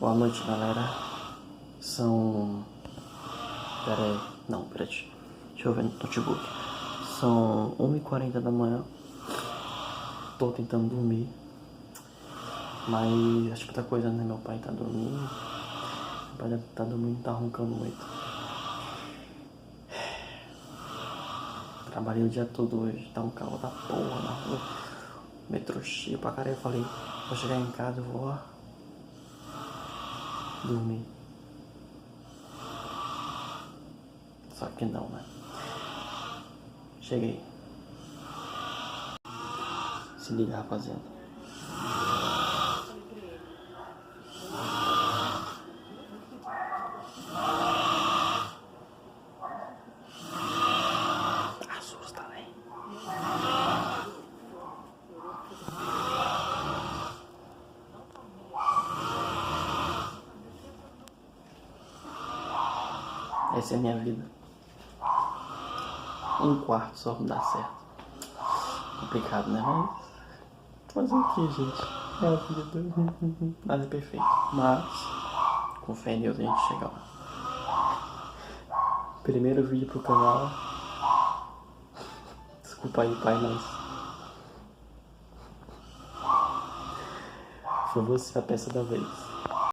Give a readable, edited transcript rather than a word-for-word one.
Boa noite, galera. São... Pera aí. Não, pera aí. Deixa eu ver no notebook. São 1h40 da manhã. Tô tentando dormir. Mas acho que outra coisa, né? Meu pai tá dormindo. Meu pai deve tá dormindo, tá roncando muito. Trabalhei o dia todo hoje. Tá um calor da porra na rua. Metrô cheio pra caralho. Eu falei, vou chegar em casa, eu vou dormir. Só que não, né? Cheguei. Se liga, rapaziada. Assusta, né? Essa é a minha vida. Um quarto só não dá certo. Complicado, né? Mas fazer o que, gente? É a vida. Nada é perfeito. Mas, com fé em Deus, a gente chega lá. Primeiro vídeo pro canal. Desculpa aí, pai, mas foi você a peça da vez.